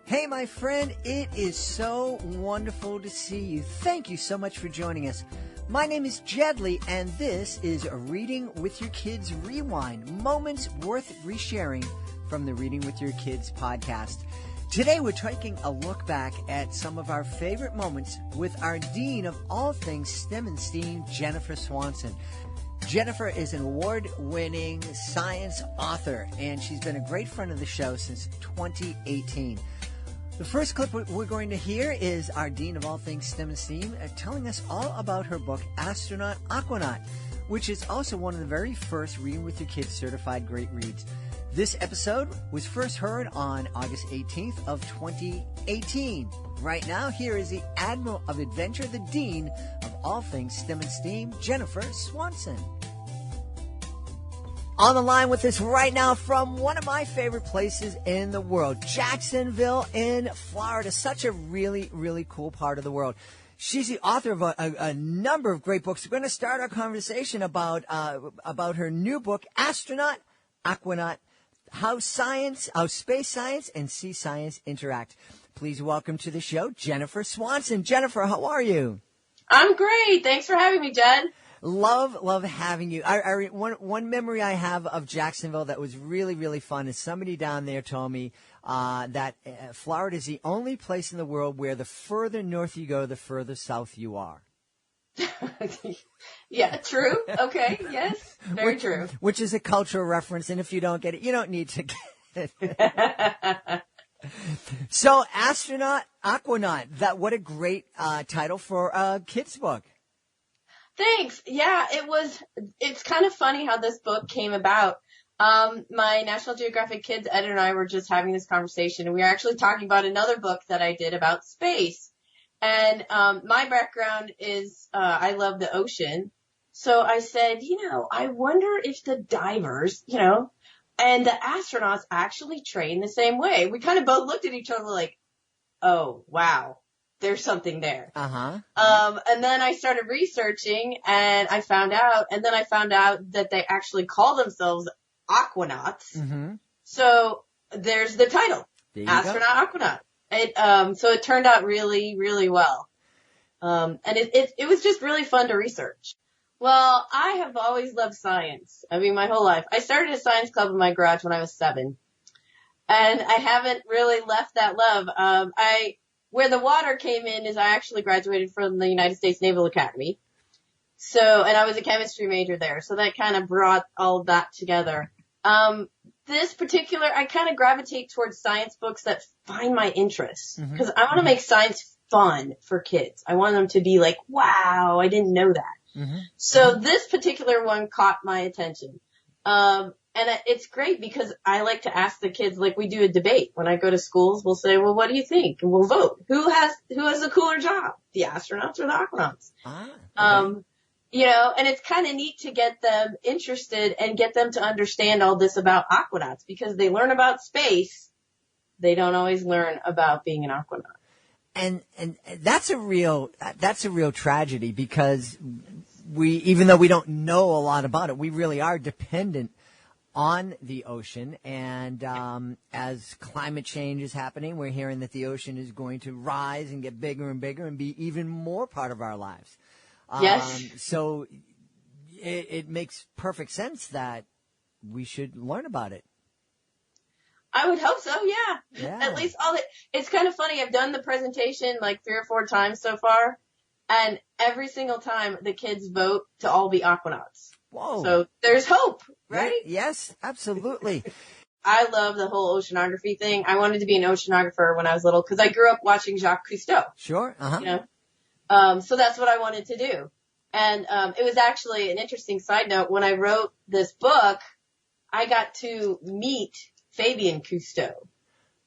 Hey, my friend, it is so wonderful to see you. Thank you so much for joining us. My name is Jedley, and this is Reading with Your Kids Rewind, moments worth resharing from the Reading with Your Kids podcast. Today, we're taking a look back at some of our favorite moments with our Dean of all things STEM and STEAM, Jennifer Swanson. Jennifer is an award-winning science author, and she's been a great friend of the show since 2018. The first clip we're going to hear is our Dean of all things STEM and STEAM telling us all about her book, Astronaut Aquanaut, which is also one of the very first Reading with Your Kids certified great reads. This episode was first heard on August 18th of 2018. Right now, here is the Admiral of Adventure, the Dean of all things STEM and STEAM, Jennifer Swanson. On the line with us right now from one of my favorite places in the world, Jacksonville in Florida. Such a really, really cool part of the world. She's the author of a number of great books. We're going to start our conversation about her new book, Astronaut Aquanaut, How Space Science and Sea Science Interact. Please welcome to the show, Jennifer Swanson. Jennifer, how are you? I'm great. Thanks for having me, Jed. Love having you. One memory I have of Jacksonville that was really, really fun is somebody down there told me that Florida is the only place in the world where the further north you go, the further south you are. Yeah, true. Okay, yes, very true. Which is a cultural reference, and if you don't get it, you don't need to get it. So, Astronaut Aquanaut, what a great title for a kid's book. Thanks. Yeah, it's kind of funny how this book came about. My National Geographic Kids editor and I were just having this conversation, and we were actually talking about another book that I did about space. And my background is I love the ocean. So I said, I wonder if the divers, and the astronauts actually train the same way. We kind of both looked at each other like, oh, wow. There's something there. Uh-huh. And then I started researching and I found out that they actually call themselves aquanauts. Mm-hmm. So there's the title, Astronaut Aquanaut. So it turned out really, really well. And it was just really fun to research. Well, I have always loved science. I mean, my whole life. I started a science club in my garage when I was 7. And I haven't really left that love. Where the water came in is I actually graduated from the United States Naval Academy. And I was a chemistry major there. So that kind of brought all that together. This particular, I kind of gravitate towards science books that find my interest. Because I want to make science fun for kids. I want them to be like, wow, I didn't know that. Mm-hmm. So this particular one caught my attention. And it's great because I like to ask the kids, like we do a debate. When I go to schools, we'll say, well, what do you think? And we'll vote. Who has the cooler job? The astronauts or the aquanauts? Okay. And it's kind of neat to get them interested and get them to understand all this about aquanauts because they learn about space. They don't always learn about being an aquanaut. And that's a real tragedy because even though we don't know a lot about it, we really are dependent on the ocean, and as climate change is happening, we're hearing that the ocean is going to rise and get bigger and bigger and be even more part of our lives. Yes. So it makes perfect sense that we should learn about it. I would hope so, yeah. At least it's kind of funny. I've done the presentation like 3 or 4 times so far, and every single time the kids vote to all be aquanauts. Whoa. So there's hope, right? Yes, absolutely. I love the whole oceanography thing. I wanted to be an oceanographer when I was little because I grew up watching Jacques Cousteau. Sure. Uh-huh. So that's what I wanted to do. And it was actually an interesting side note. When I wrote this book, I got to meet Fabien Cousteau,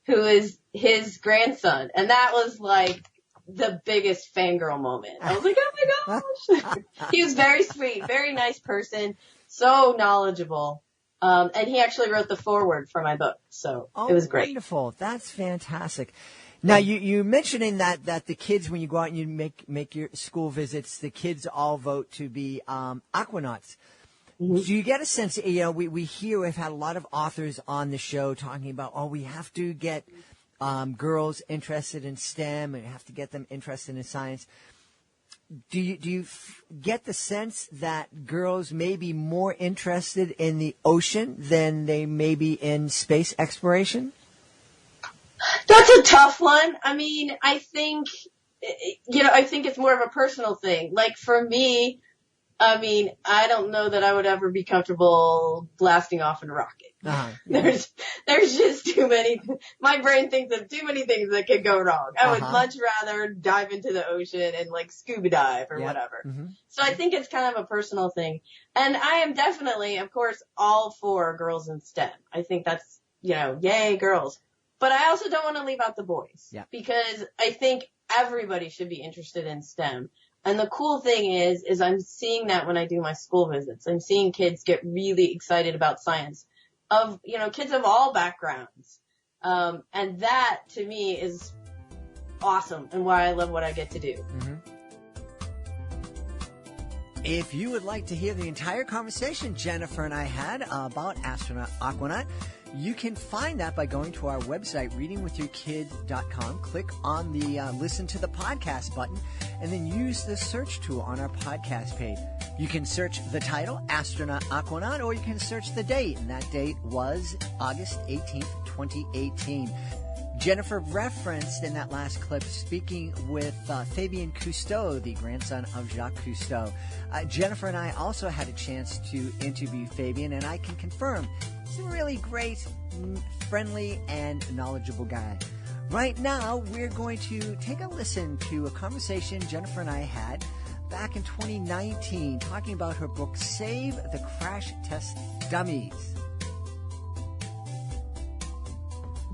who is his grandson. And that was like the biggest fangirl moment. I was like, oh my gosh. He was very sweet, very nice person, so knowledgeable. And he actually wrote the foreword for my book. So it was great. Wonderful. That's fantastic. Now, you mentioning that the kids, when you go out and you make your school visits, the kids all vote to be aquanauts. Mm-hmm. Do you get a sense, we've had a lot of authors on the show talking about, we have to get girls interested in STEM, and you have to get them interested in science. Do you get the sense that girls may be more interested in the ocean than they may be in space exploration? That's a tough one. I mean, I think it's more of a personal thing. Like for me, I mean, I don't know that I would ever be comfortable blasting off in a rocket. Yeah. There's just too many, my brain thinks of too many things that could go wrong. I would much rather dive into the ocean and like scuba dive or whatever. Mm-hmm. So I think it's kind of a personal thing. And I am definitely, of course, all for girls in STEM. I think that's, yay, girls. But I also don't want to leave out the boys because I think everybody should be interested in STEM. And the cool thing is I'm seeing that when I do my school visits. I'm seeing kids get really excited about science of, kids of all backgrounds. And that to me is awesome and why I love what I get to do. Mm-hmm. If you would like to hear the entire conversation Jennifer and I had about Astronaut Aquanaut, you can find that by going to our website, readingwithyourkid.com. Click on the listen to the podcast button, and then use the search tool on our podcast page. You can search the title, Astronaut Aquanaut, or you can search the date, and that date was August 18th, 2018. Jennifer referenced in that last clip speaking with Fabien Cousteau, the grandson of Jacques Cousteau. Jennifer and I also had a chance to interview Fabien, and I can confirm he's a really great, friendly, and knowledgeable guy. Right now, we're going to take a listen to a conversation Jennifer and I had back in 2019 talking about her book, Save the Crash Test Dummies.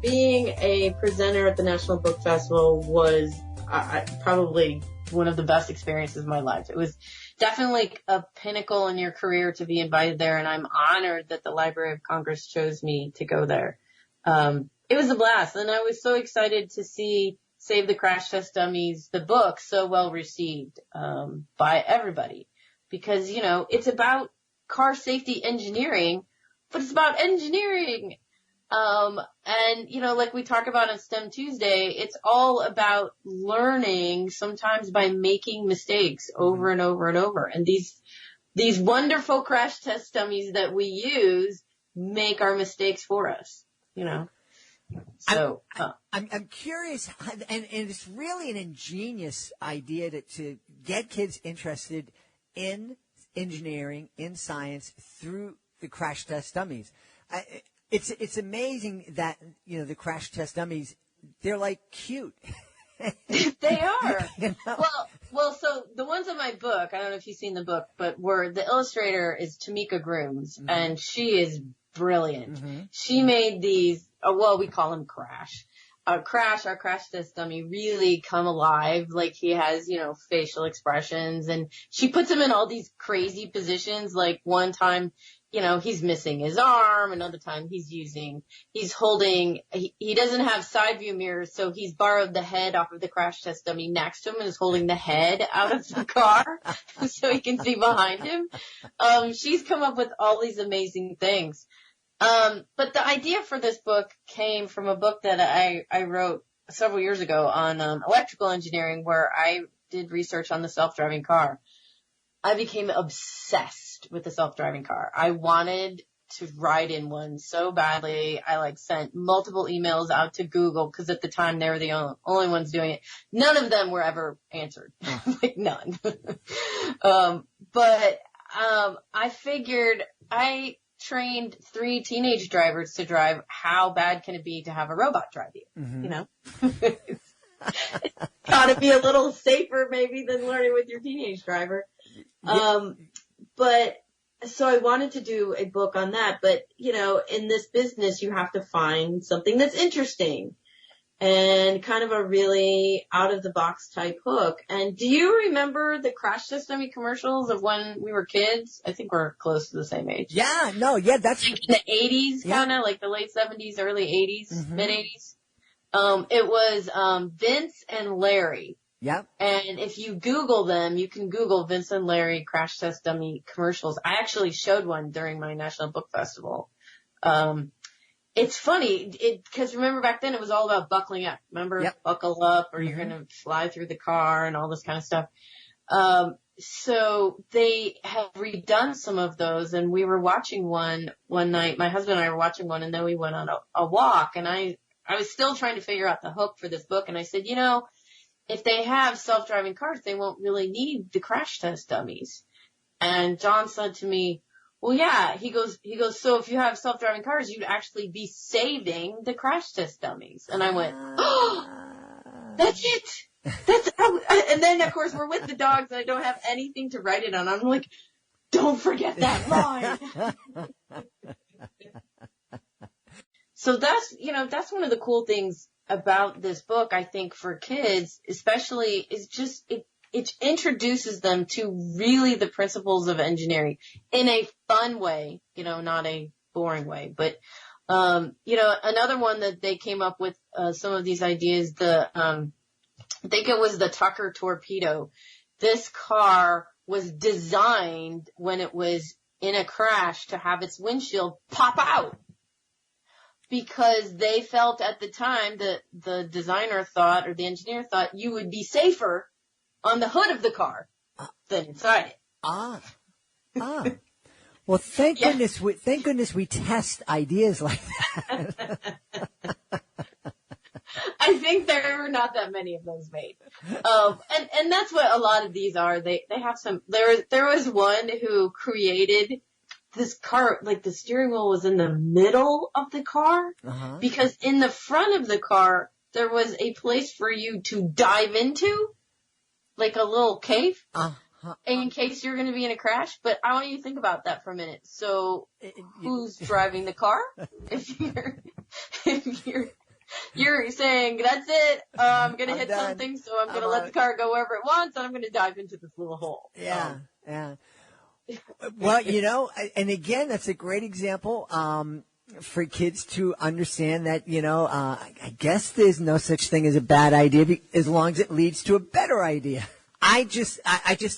Being a presenter at the National Book Festival was probably one of the best experiences of my life. It was definitely a pinnacle in your career to be invited there, and I'm honored that the Library of Congress chose me to go there. It was a blast, and I was so excited to see Save the Crash Test Dummies, the book, so well received by everybody. Because, it's about car safety engineering, but it's about engineering. And, like we talk about on STEM Tuesday, it's all about learning sometimes by making mistakes over and over and over. And these wonderful crash test dummies that we use make our mistakes for us, So, I'm curious, and it's really an ingenious idea to get kids interested in engineering, in science through the crash test dummies. It's amazing that, the crash test dummies, they're like cute. They are. Well, so the ones in my book, I don't know if you've seen the book, but the illustrator is Tamika Grooms, and she is brilliant. Mm-hmm. She made these, we call him Crash. Crash, our crash test dummy, really come alive. Like he has, facial expressions, and she puts him in all these crazy positions. Like one time, he's missing his arm. Another time he's holding, he doesn't have side view mirrors. So he's borrowed the head off of the crash test dummy next to him and is holding the head out of the car so he can see behind him. She's come up with all these amazing things. But the idea for this book came from a book that I wrote several years ago on electrical engineering, where I did research on the self-driving car. I became obsessed with the self-driving car. I wanted to ride in one so badly. I sent multiple emails out to Google because at the time they were the only ones doing it. None of them were ever answered. None. But I figured I trained 3 teenage drivers to drive. How bad can it be to have a robot drive you? Mm-hmm. It's gotta be a little safer maybe than learning with your teenage driver. But so I wanted to do a book on that, but in this business you have to find something that's interesting and kind of a really out of the box type hook. And do you remember the crash test dummy commercials of when we were kids? I think we're close to the same age. Yeah, that's in the 80s, kind of like the late 70s, early 80s, mid 80s. It was Vince and Larry. Yep. And if you Google them, you can Google Vince and Larry crash test dummy commercials. I actually showed one during my National Book Festival. it's funny, because remember back then it was all about buckling up. Remember, Yep. buckle up or you're going to fly through the car and all this kind of stuff. So they have redone some of those, and we were watching one night. My husband and I were watching one, and then we went on a walk, and I was still trying to figure out the hook for this book, and I said, if they have self-driving cars, they won't really need the crash test dummies. And John said to me, well, yeah, he goes, so if you have self-driving cars, you'd actually be saving the crash test dummies. And I went, oh, that's it. And then of course we're with the dogs and I don't have anything to write it on. I'm like, don't forget that line. So that's one of the cool things about this book, I think, for kids, especially, is just, it introduces them to really the principles of engineering in a fun way, not a boring way. But, another one that they came up with, some of these ideas, I think it was the Tucker Torpedo. This car was designed when it was in a crash to have its windshield pop out, because they felt at the time that the designer thought, or the engineer thought, you would be safer on the hood of the car than inside it. Well, thank goodness we test ideas like that. I think there are not that many of those made. And that's what a lot of these are. They have some, there was one who created this car, like the steering wheel was in the middle of the car, because in the front of the car, there was a place for you to dive into, like a little cave, in case you're going to be in a crash. But I want you to think about that for a minute. So who's driving the car? If you're saying, that's it, I'm going to hit something, so I'm going to let the car go wherever it wants, and I'm going to dive into this little hole. Yeah. Well, and again, that's a great example for kids to understand that, I guess there's no such thing as a bad idea as long as it leads to a better idea. I just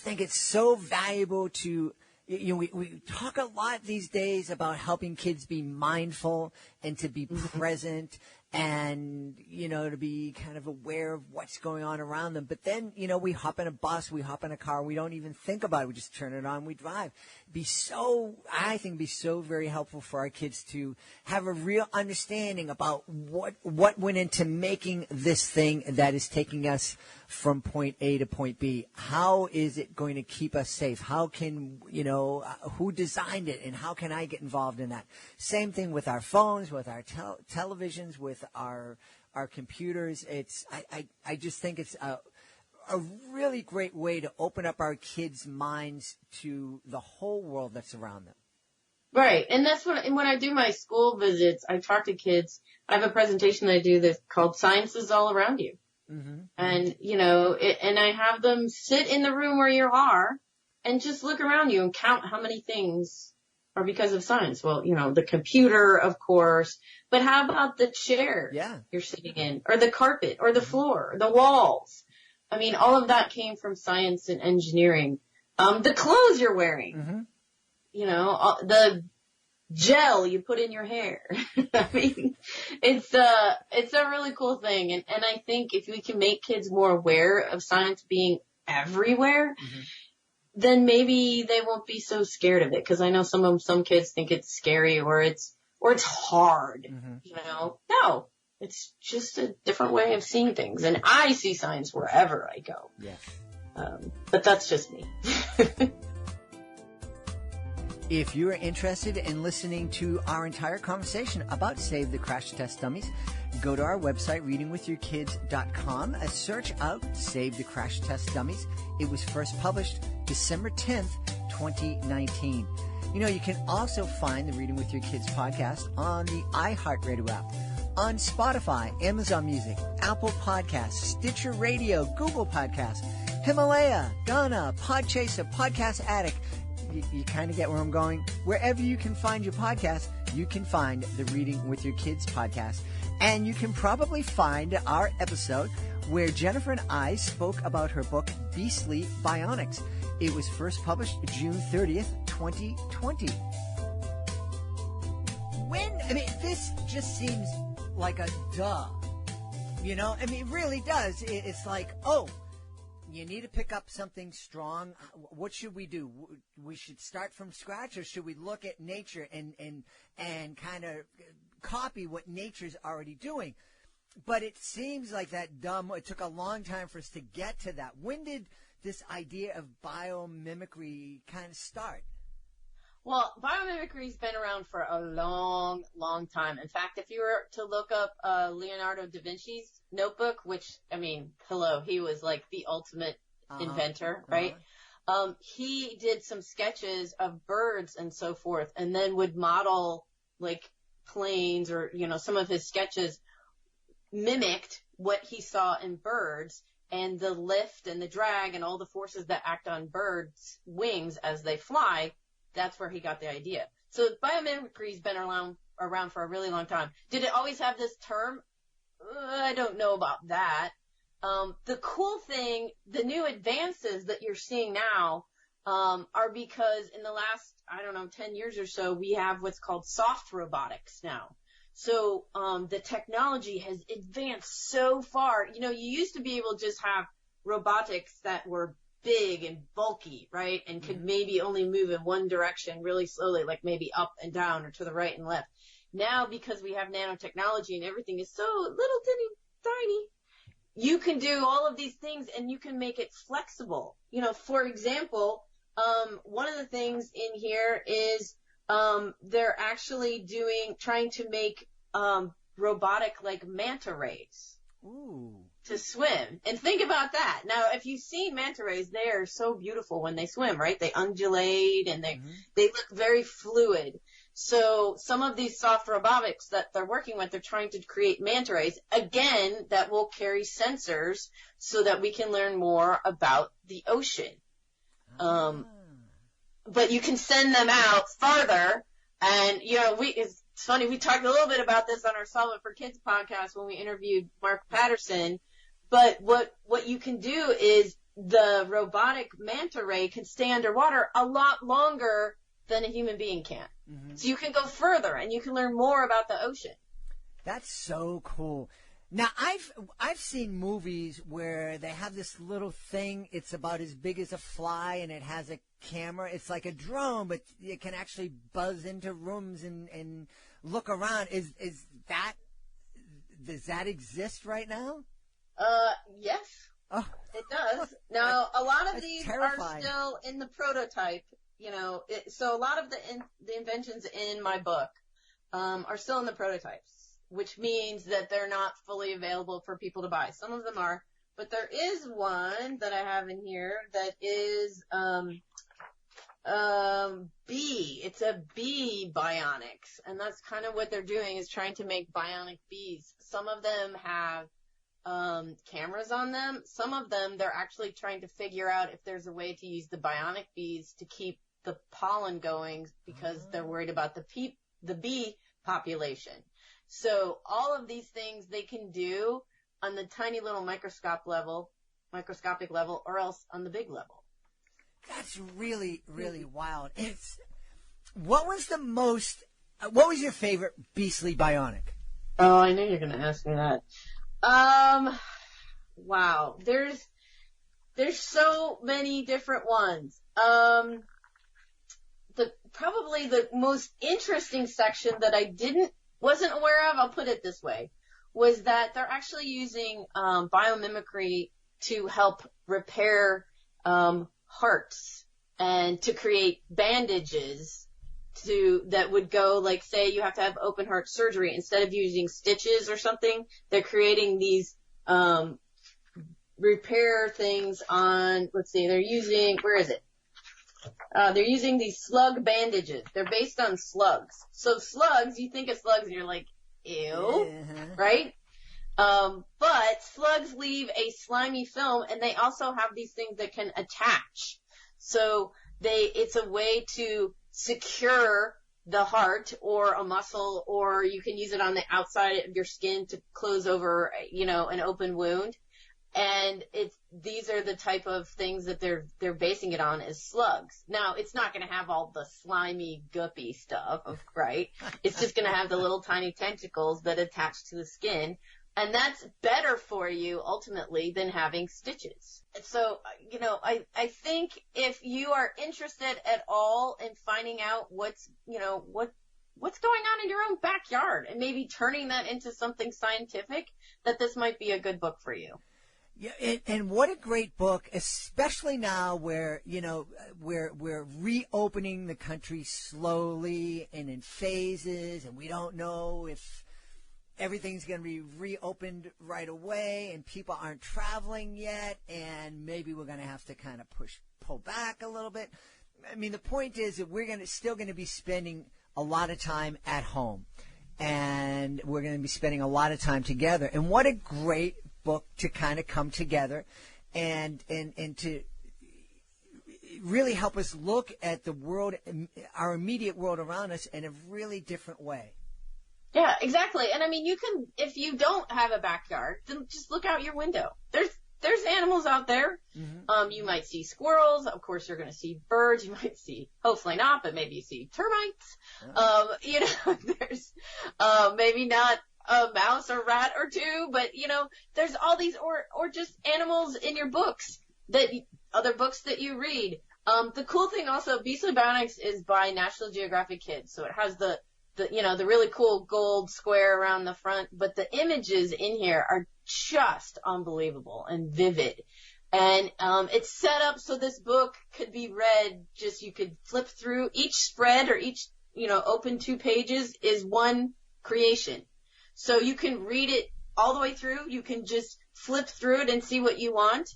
think it's so valuable to, we talk a lot these days about helping kids be mindful and to be present and, to be kind of aware of what's going on around them. But then, we hop in a bus, we hop in a car, we don't even think about it. We just turn it on, we drive. I think be so very helpful for our kids to have a real understanding about what went into making this thing that is taking us from point A to point B. How is it going to keep us safe? How can, who designed it, and how can I get involved in that? Same thing with our phones, with our televisions, with our computers. I just think it's a really great way to open up our kids' minds to the whole world that's around them. Right. And that's when I do my school visits, I talk to kids. I have a presentation that I do that's called Science is All Around You. And, and I have them sit in the room where you are and just look around you and count how many things are because of science. Well, the computer, of course, but how about the chair you're sitting in, or the carpet, or the floor, the walls? I mean, all of that came from science and engineering. The clothes you're wearing, the gel you put in your hair. I mean, it's a really cool thing. And I think if we can make kids more aware of science being everywhere, then maybe they won't be so scared of it. Cause I know some kids think it's scary or it's hard, No, it's just a different way of seeing things. And I see science wherever I go. Yeah. But that's just me. If you're interested in listening to our entire conversation about Save the Crash Test Dummies, go to our website, readingwithyourkids.com, search out Save the Crash Test Dummies. It was first published December 10th, 2019. You can also find the Reading with Your Kids podcast on the iHeartRadio app, on Spotify, Amazon Music, Apple Podcasts, Stitcher Radio, Google Podcasts, Himalaya, Ghana, Podchaser, Podcast Addict. You kind of get where I'm going. Wherever you can find your podcast, you can find the Reading with Your Kids podcast. And you can probably find our episode where Jennifer and I spoke about her book, Beastly Bionics. It was first published June 30th, 2020. When I mean, this just seems like a duh. You know, I mean, it really does. It's like, oh, you need to pick up something strong. What should we do? We should start from scratch, or should we look at nature and kind of copy what nature's already doing? But it seems like it took a long time for us to get to that. When did this idea of biomimicry kind of start? Well, biomimicry's been around for a long, long time. In fact, if you were to look up Leonardo da Vinci's notebook, which, I mean, hello, he was like the ultimate inventor, right? He did some sketches of birds and so forth, and then would model like planes, or, you know, some of his sketches mimicked what he saw in birds, and the lift and the drag and all the forces that act on birds' wings as they fly. That's where he got the idea. So biomimicry's been around for a really long time. Did it always have this term? I don't know about that. The cool thing, the new advances that you're seeing now, are because in the last, 10 years or so, we have what's called soft robotics now. So, the technology has advanced so far. You know, you used to be able to just have robotics that were big and bulky, right? And could maybe only move in one direction really slowly, like maybe up and down or to the right and left. Now, because we have nanotechnology and everything is so little tiny, you can do all of these things and you can make it flexible. You know, for example, one of the things in here is, they're actually trying to make, robotic like manta rays. Ooh. To swim. And think about that. Now, if you've seen manta rays, they are so beautiful when they swim, right? They undulate and they look very fluid. So some of these soft robotics that they're working with, they're trying to create manta rays, again, that will carry sensors so that we can learn more about the ocean. But you can send them out farther, and, you know, it's funny, we talked a little bit about this on our Solve It for Kids podcast when we interviewed Mark Patterson. But what you can do is the robotic manta ray can stay underwater a lot longer than a human being can. So you can go further and you can learn more about the ocean. That's so cool. Now, I've seen movies where they have this little thing. It's about as big as a fly, and it has a camera. It's like a drone, but it can actually buzz into rooms and look around. Does that exist right now? Yes. Oh. It does. Now, a lot of these terrifying. are still in the prototype, you know, so a lot of the inventions in my book, are still in the prototypes, which means that they're not fully available for people to buy. Some of them are, but there is one that I have in here that is, bee. It's a bee Bionics, and that's kind of what they're doing, is trying to make bionic bees. Some of them have cameras on them. Some of them, they're actually trying to figure out if there's a way to use the bionic bees to keep the pollen going, because they're worried about the bee population. So all of these things they can do on the tiny little microscopic level, or else on the big level. That's really, really wild. What was your favorite Beastly Bionic? Oh, I knew you were going to ask me that. Wow. There's so many different ones. Probably the most interesting section that I wasn't aware of, I'll put it this way, was that they're actually using, biomimicry to help repair, hearts, and to create bandages that would go, like, say you have to have open heart surgery. Instead of using stitches or something, they're creating these repair things on, let's see, they're using, where is it? They're using these slug bandages. They're based on slugs. So slugs, you think of slugs and you're like, ew, right? But slugs leave a slimy film, and they also have these things that can attach. So it's a way to secure the heart or a muscle, or you can use it on the outside of your skin to close over, an open wound. And these are the type of things that they're basing it on is slugs. Now, it's not going to have all the slimy, guppy stuff, right? It's just going to have the little tiny tentacles that attach to the skin. And that's better for you ultimately than having stitches. So, I think if you are interested at all in finding out what's going on in your own backyard and maybe turning that into something scientific, that this might be a good book for you. Yeah, and what a great book, especially now where, we're reopening the country slowly and in phases, and we don't know if everything's going to be reopened right away, and people aren't traveling yet, and maybe we're going to have to kind of pull back a little bit. I mean, the point is that we're still going to be spending a lot of time at home, and we're going to be spending a lot of time together. And what a great book to kind of come together and to really help us look at the world, our immediate world around us, in a really different way. Yeah, exactly. And I mean, you can, if you don't have a backyard, then just look out your window. There's animals out there. Mm-hmm. You might see squirrels. Of course, you're going to see birds. You might see, hopefully not, but maybe you see termites. Oh. There's maybe not a mouse or rat or two, but there's all these, or just animals in your books, other books that you read. The cool thing also, Beastly Bionics is by National Geographic Kids, so it has the really cool gold square around the front, but the images in here are just unbelievable and vivid. And it's set up so this book could be read, you could flip through each spread, or each, open 2 pages is one creation. So you can read it all the way through. You can just flip through it and see what you want.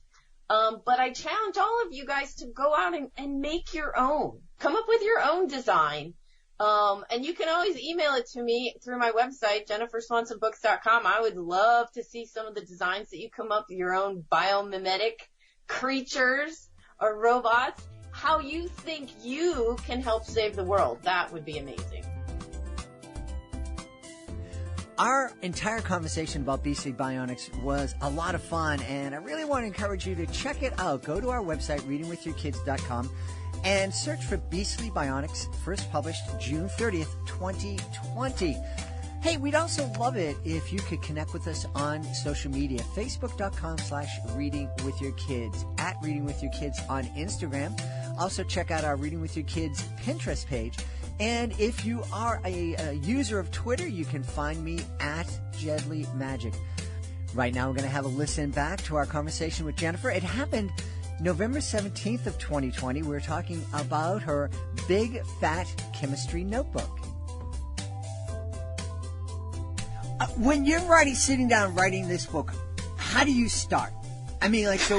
But I challenge all of you guys to go out and make your own. Come up with your own design. And you can always email it to me through my website, jenniferswansonbooks.com. I would love to see some of the designs that you come up with, your own biomimetic creatures or robots, how you think you can help save the world. That would be amazing. Our entire conversation about Beastly Bionics was a lot of fun, and I really want to encourage you to check it out. Go to our website, readingwithyourkids.com, and search for Beastly Bionics, first published June 30th, 2020. Hey, we'd also love it if you could connect with us on social media, facebook.com/readingwithyourkids, at readingwithyourkids on Instagram. Also check out our Reading With Your Kids Pinterest page. And if you are a user of Twitter, you can find me at Jedley Magic. Right now, we're going to have a listen back to our conversation with Jennifer. It happened November 17th of 2020. We were talking about her big, fat chemistry notebook. When you're sitting down writing this book, how do you start? I mean, so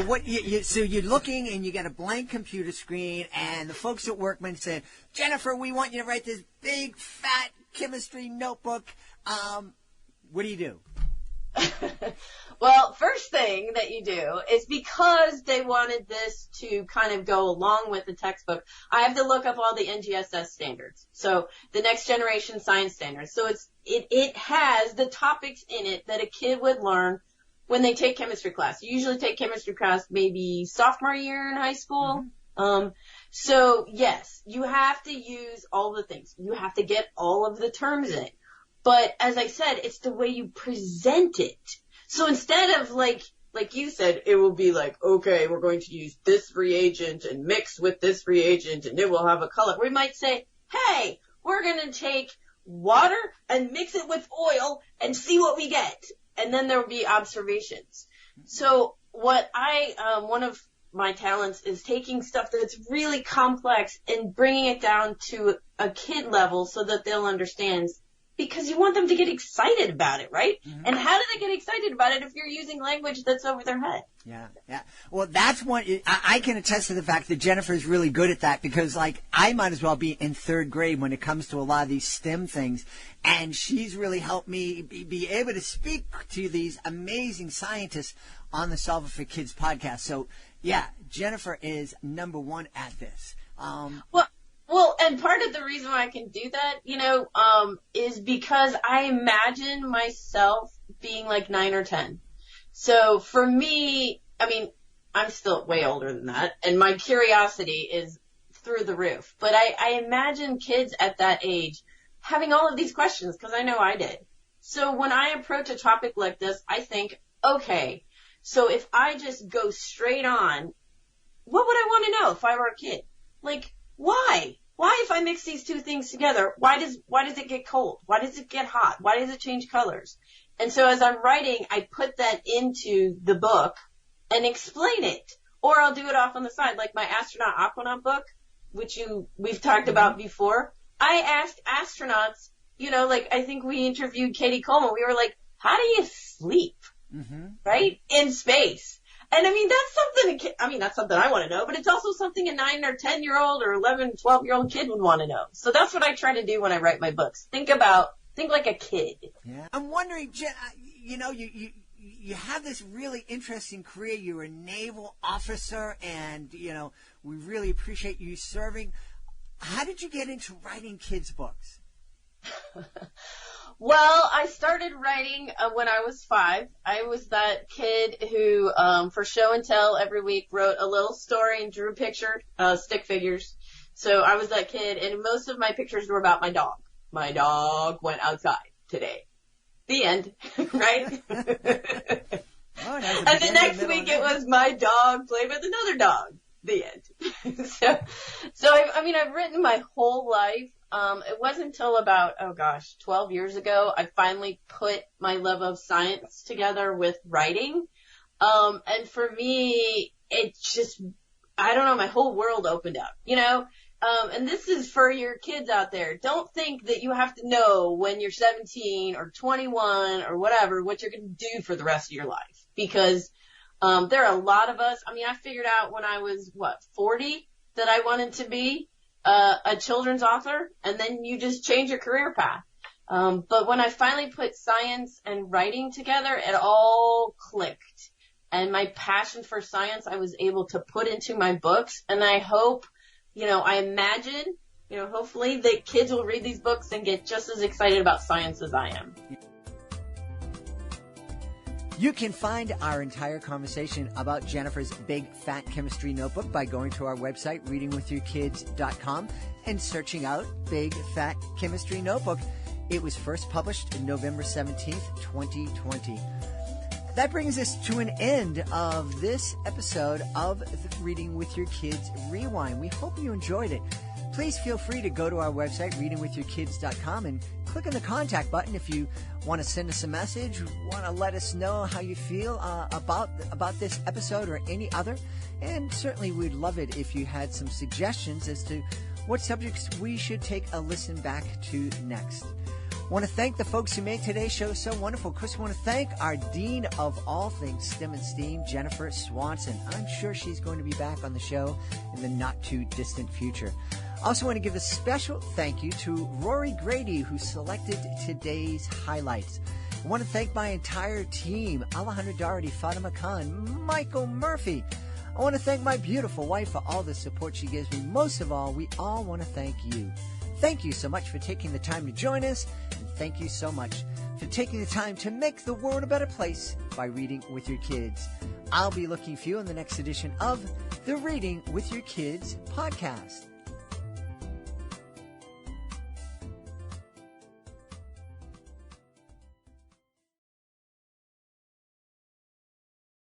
you're looking and you got a blank computer screen, and the folks at Workman said, Jennifer, we want you to write this big, fat chemistry notebook. What do you do? Well, first thing that you do is, because they wanted this to kind of go along with the textbook, I have to look up all the NGSS standards. So the Next Generation Science Standards. So it has the topics in it that a kid would learn when they take chemistry class. You usually take chemistry class maybe sophomore year in high school. Mm-hmm. So yes, you have to use all the things. You have to get all of the terms in. But as I said, it's the way you present it. So instead of like you said, it will be like, okay, we're going to use this reagent and mix with this reagent and it will have a color. We might say, hey, we're going to take water and mix it with oil and see what we get. And then there will be observations. So what one of my talents is taking stuff that's really complex and bringing it down to a kid level so that they'll understand, because you want them to get excited about it, right? Mm-hmm. And how do they get excited about it if you're using language that's over their head? Yeah. Well, that's one. I can attest to the fact that Jennifer's really good at that, because, I might as well be in 3rd grade when it comes to a lot of these STEM things, and she's really helped me be able to speak to these amazing scientists on the Solver for Kids podcast. So, yeah, Jennifer is number 1 at this. Well, and part of the reason why I can do that, is because I imagine myself being like 9 or 10. So for me, I mean, I'm still way older than that, and my curiosity is through the roof. But I imagine kids at that age having all of these questions, because I know I did. So when I approach a topic like this, I think, okay, so if I just go straight on, what would I want to know if I were a kid? Like, why? Why, if I mix these two things together, why does it get cold? Why does it get hot? Why does it change colors? And so as I'm writing, I put that into the book and explain it. Or I'll do it off on the side, like my Astronaut Aquanaut book, which we've talked about before. I asked astronauts, like I think we interviewed Katie Coleman. We were like, how do you sleep, right, in space? And I mean, that's something I want to know, but it's also something a 9 or 10-year-old or 11, 12-year-old kid would want to know. So that's what I try to do when I write my books. Think like a kid. Yeah. I'm wondering, you have this really interesting career. You're a naval officer, and, we really appreciate you serving. How did you get into writing kids' books? Well, I started writing when I was 5. I was that kid who, for show and tell every week, wrote a little story and drew a picture, stick figures. So I was that kid, and most of my pictures were about my dog. My dog went outside today. The end, right? Oh, and the next week it was my dog played with another dog. The end. So I've written my whole life. It wasn't until about, 12 years ago, I finally put my love of science together with writing. And for me, it just, I don't know, my whole world opened up, and this is for your kids out there. Don't think that you have to know when you're 17 or 21 or whatever, what you're going to do for the rest of your life. Because there are a lot of us. I figured out when I was, 40, that I wanted to be a children's author, and then you just change your career path. But when I finally put science and writing together, it all clicked. And my passion for science, I was able to put into my books. And I hope, I imagine, hopefully that kids will read these books and get just as excited about science as I am. You can find our entire conversation about Jennifer's Big Fat Chemistry Notebook by going to our website, readingwithyourkids.com, and searching out Big Fat Chemistry Notebook. It was first published November 17th, 2020. That brings us to an end of this episode of the Reading with Your Kids Rewind. We hope you enjoyed it. Please feel free to go to our website, readingwithyourkids.com, and click on the contact button if you want to send us a message, want to let us know how you feel about this episode or any other. And certainly we'd love it if you had some suggestions as to what subjects we should take a listen back to next. I want to thank the folks who made today's show so wonderful. Of course, I want to thank our Dean of all things STEM and STEAM, Jennifer Swanson. I'm sure she's going to be back on the show in the not-too-distant future. I also want to give a special thank you to Rory Grady, who selected today's highlights. I want to thank my entire team, Alejandra Doherty, Fatima Khan, Michael Murphy. I want to thank my beautiful wife for all the support she gives me. Most of all, we all want to thank you. Thank you so much for taking the time to join us, and thank you so much for taking the time to make the world a better place by reading with your kids. I'll be looking for you in the next edition of the Reading with Your Kids podcast.